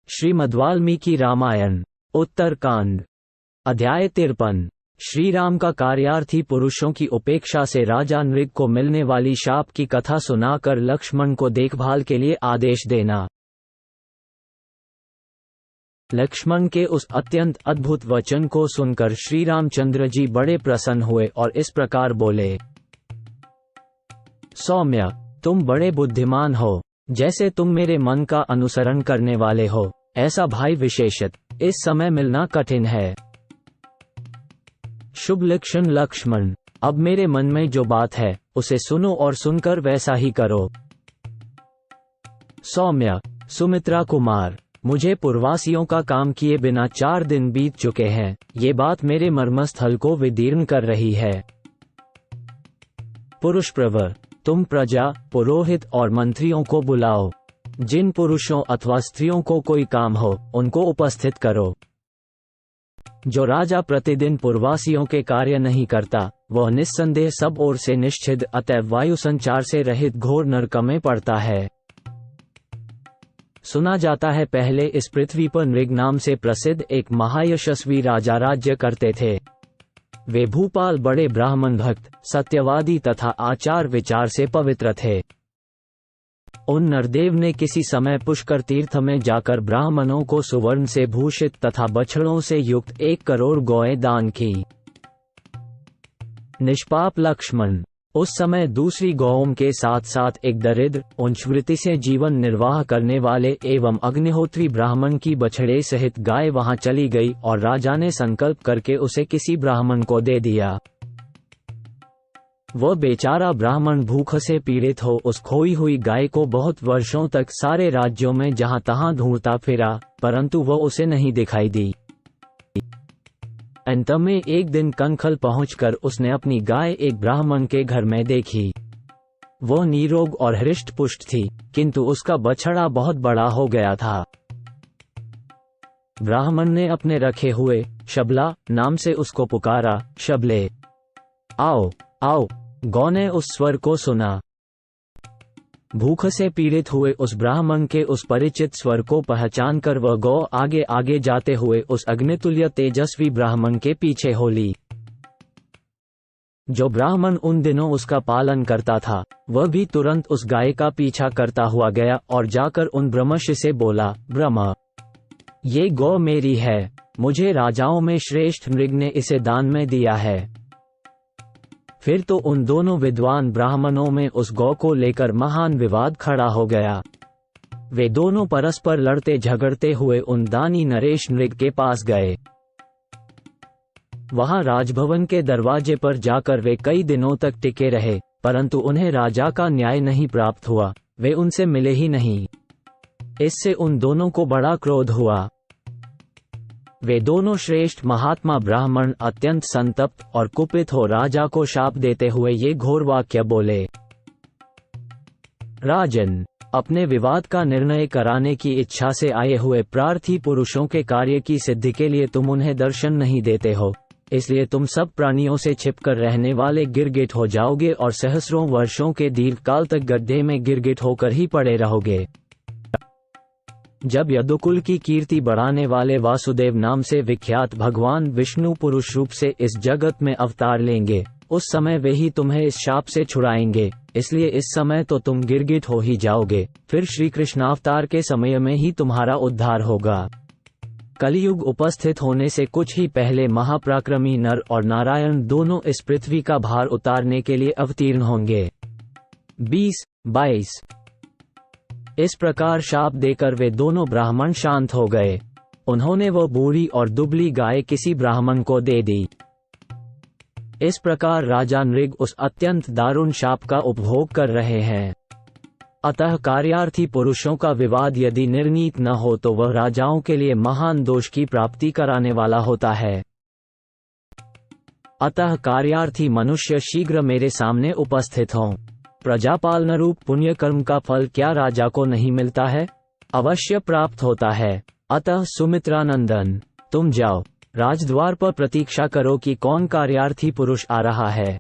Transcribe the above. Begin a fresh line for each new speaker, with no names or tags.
श्रीमद्वाल्मीकि रामायण उत्तरकांड अध्याय 53। श्री राम का कार्यार्थी पुरुषों की उपेक्षा से राजा नृग को मिलने वाली शाप की कथा सुनाकर लक्ष्मण को देखभाल के लिए आदेश देना। लक्ष्मण के उस अत्यंत अद्भुत वचन को सुनकर श्री रामचंद्र जी बड़े प्रसन्न हुए और इस प्रकार बोले, सौम्य, तुम बड़े बुद्धिमान हो। जैसे तुम मेरे मन का अनुसरण करने वाले हो, ऐसा भाई विशेषत इस समय मिलना कठिन है। शुभ लक्षण लक्ष्मण, अब मेरे मन में जो बात है उसे सुनो और सुनकर वैसा ही करो। सौम्य, सुमित्रा कुमार, मुझे पूर्ववासियों का काम किए बिना 4 दिन बीत चुके हैं। ये बात मेरे मर्मस्थल को विदीर्ण कर रही है। पुरुष प्रवर, तुम प्रजा, पुरोहित और मंत्रियों को बुलाओ। जिन पुरुषों अथवा स्त्रियों को कोई काम हो उनको उपस्थित करो। जो राजा प्रतिदिन पूर्ववासियों के कार्य नहीं करता, वह निस्संदेह सब ओर से निश्चिद अतएव वायु संचार से रहित घोर नरक में पड़ता है। सुना जाता है पहले इस पृथ्वी पर नृग नाम से प्रसिद्ध एक महायशस्वी राजा राज्य करते थे। वे भूपाल बड़े ब्राह्मण भक्त, सत्यवादी तथा आचार विचार से पवित्र थे। उन नरदेव ने किसी समय पुष्कर तीर्थ में जाकर ब्राह्मणों को सुवर्ण से भूषित तथा बछड़ों से युक्त 1 करोड़ गौएं दान की। निष्पाप लक्ष्मण, उस समय दूसरी गौओं के साथ साथ एक दरिद्र, उच्चवृत्ति से जीवन निर्वाह करने वाले एवं अग्निहोत्री ब्राह्मण की बछड़े सहित गाय वहां चली गई और राजा ने संकल्प करके उसे किसी ब्राह्मण को दे दिया। वह बेचारा ब्राह्मण भूख से पीड़ित हो उस खोई हुई गाय को बहुत वर्षों तक सारे राज्यों में जहां तहां ढूंढता फिरा, परंतु वह उसे नहीं दिखाई दी। अंत में एक दिन कनखल पहुंचकर उसने अपनी गाय एक ब्राह्मण के घर में देखी। वह निरोग और हृष्ट पुष्ट थी, किंतु उसका बछड़ा बहुत बड़ा हो गया था। ब्राह्मण ने अपने रखे हुए शबला नाम से उसको पुकारा, शबले, आओ आओ। गौ ने उस स्वर को सुना। भूख से पीड़ित हुए उस ब्राह्मण के उस परिचित स्वर को पहचानकर वह गौ आगे आगे जाते हुए उस अग्नितुल्य तेजस्वी ब्राह्मण के पीछे हो ली। जो ब्राह्मण उन दिनों उसका पालन करता था, वह भी तुरंत उस गाय का पीछा करता हुआ गया और जाकर उन ब्रह्मर्षि से बोला, ब्रह्म, ये गौ मेरी है। मुझे राजाओं में श्रेष्ठ नृग ने इसे दान में दिया है। फिर तो उन दोनों विद्वान ब्राह्मणों में उस गौ को लेकर महान विवाद खड़ा हो गया। वे दोनों परस्पर लड़ते झगड़ते हुए उन दानी नरेश नृग के पास गए। वहां राजभवन के दरवाजे पर जाकर वे कई दिनों तक टिके रहे, परंतु उन्हें राजा का न्याय नहीं प्राप्त हुआ। वे उनसे मिले ही नहीं। इससे उन दोनों को बड़ा क्रोध हुआ। वे दोनों श्रेष्ठ महात्मा ब्राह्मण अत्यंत संतप्त और कुपित हो राजा को शाप देते हुए ये घोर वाक्य बोले, राजन, अपने विवाद का निर्णय कराने की इच्छा से आए हुए प्रार्थी पुरुषों के कार्य की सिद्धि के लिए तुम उन्हें दर्शन नहीं देते हो, इसलिए तुम सब प्राणियों से छिपकर रहने वाले गिरगिट हो जाओगे और सहस्रों वर्षों के दीर्घकाल तक गड्ढे में गिरगिट होकर ही पड़े रहोगे। जब यदुकुल की कीर्ति बढ़ाने वाले वासुदेव नाम से विख्यात भगवान विष्णु पुरुष रूप से इस जगत में अवतार लेंगे, उस समय वे ही तुम्हें इस शाप से छुड़ाएंगे। इसलिए इस समय तो तुम गिरगिट हो ही जाओगे, फिर श्री कृष्णावतार के समय में ही तुम्हारा उद्धार होगा। कलियुग उपस्थित होने से कुछ ही पहले महापराक्रमी नर और नारायण दोनों इस पृथ्वी का भार उतारने के लिए अवतीर्ण होंगे। 20-22। इस प्रकार शाप देकर वे दोनों ब्राह्मण शांत हो गए। उन्होंने वो बूढ़ी और दुबली गाय किसी ब्राह्मण को दे दी। इस प्रकार राजा नृग उस अत्यंत दारुण शाप का उपभोग कर रहे हैं। अतः कार्यार्थी पुरुषों का विवाद यदि निर्णीत न हो तो वह राजाओं के लिए महान दोष की प्राप्ति कराने वाला होता है। अतः कार्यार्थी मनुष्य शीघ्र मेरे सामने उपस्थित हों। प्रजापालन रूप पुण्य कर्म का फल क्या राजा को नहीं मिलता है? अवश्य प्राप्त होता है। अतः सुमित्रानंदन, तुम जाओ, राजद्वार पर प्रतीक्षा करो कि कौन कार्यार्थी पुरुष आ रहा है।